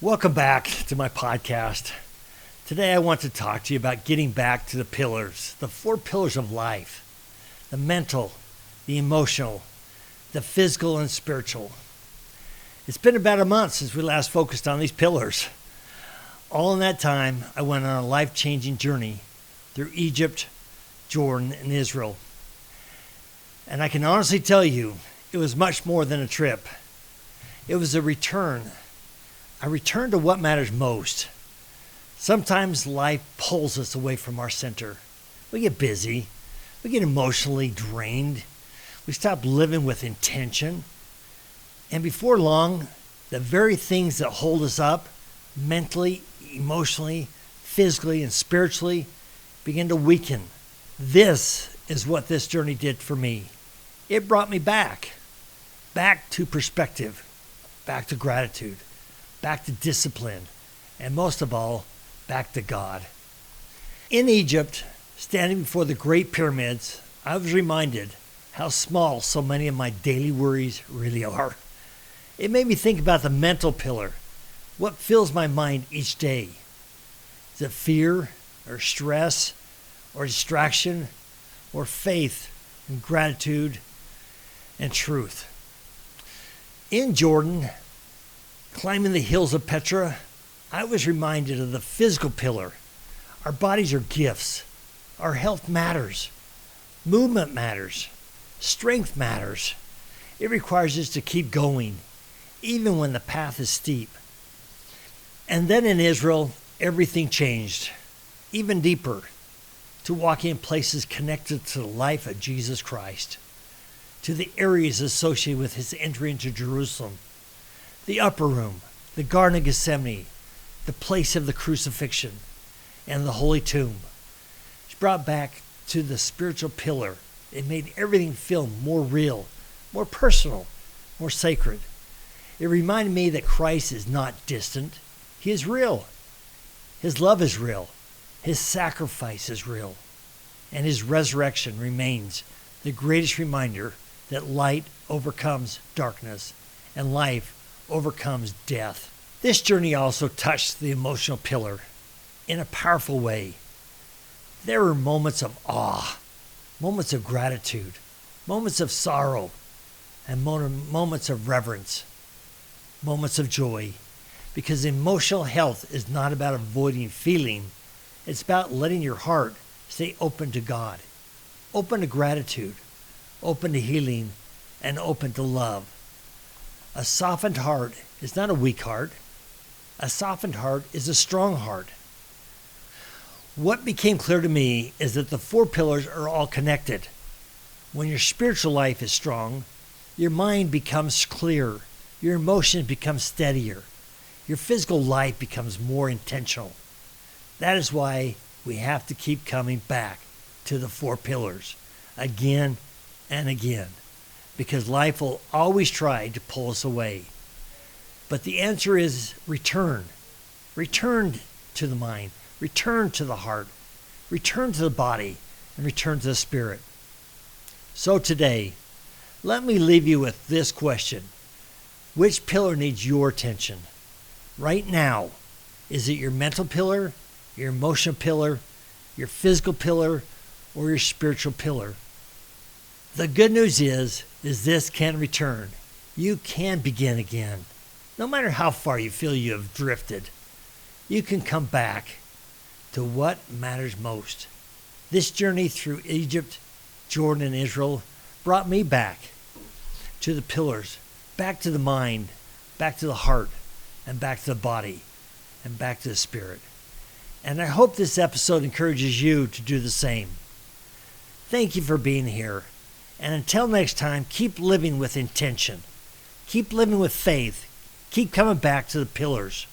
Welcome back to my podcast. Today I want to talk to you about getting back to the pillars, the 4 pillars of life: the mental, the emotional, the physical, and spiritual. It's been about a month since we last focused on these pillars. All in that time, I went on a life-changing journey through Egypt, Jordan, and Israel. And I can honestly tell you, it was much more than a trip. It was a return to what matters most. Sometimes life pulls us away from our center. We get busy. We get emotionally drained. We stop living with intention. And before long, the very things that hold us up mentally, emotionally, physically, and spiritually begin to weaken. This is what this journey did for me. It brought me back to perspective, back to gratitude, back to discipline, and most of all, back to God. In Egypt, standing before the Great Pyramids, I was reminded how small so many of my daily worries really are. It made me think about the mental pillar. What fills my mind each day? Is it fear or stress or distraction or faith and gratitude and truth? In Jordan, climbing the hills of Petra, I was reminded of the physical pillar. Our bodies are gifts. Our health matters. Movement matters. Strength matters. It requires us to keep going, even when the path is steep. And then in Israel, everything changed, even deeper, to walking in places connected to the life of Jesus Christ, to the areas associated with his entry into Jerusalem, the upper room, the Garden of Gethsemane, the place of the crucifixion, and the Holy Tomb. It's brought back to the spiritual pillar. It made everything feel more real, more personal, more sacred. It reminded me that Christ is not distant. He is real. His love is real. His sacrifice is real. And his resurrection remains the greatest reminder that light overcomes darkness and life overcomes death. This journey also touched the emotional pillar in a powerful way. There were moments of awe, moments of gratitude, moments of sorrow, and moments of reverence, moments of joy. Because emotional health is not about avoiding feeling. It's about letting your heart stay open to God, open to gratitude, open to healing, and open to love. A softened heart is not a weak heart. A softened heart is a strong heart. What became clear to me is that the 4 pillars are all connected. When your spiritual life is strong, your mind becomes clear, your emotions become steadier, your physical life becomes more intentional. That is why we have to keep coming back to the 4 pillars again and again, because life will always try to pull us away. But the answer is return. Return to the mind, return to the heart, return to the body, and return to the spirit. So today, let me leave you with this question. Which pillar needs your attention? Right now, is it your mental pillar, your emotional pillar, your physical pillar, or your spiritual pillar? The good news is this can return. You can begin again. No matter how far you feel you have drifted, you can come back to what matters most. This journey through Egypt, Jordan, and Israel brought me back to the pillars, back to the mind, back to the heart, and back to the body, and back to the spirit. And I hope this episode encourages you to do the same. Thank you for being here. And until next time, keep living with intention. Keep living with faith. Keep coming back to the pillars.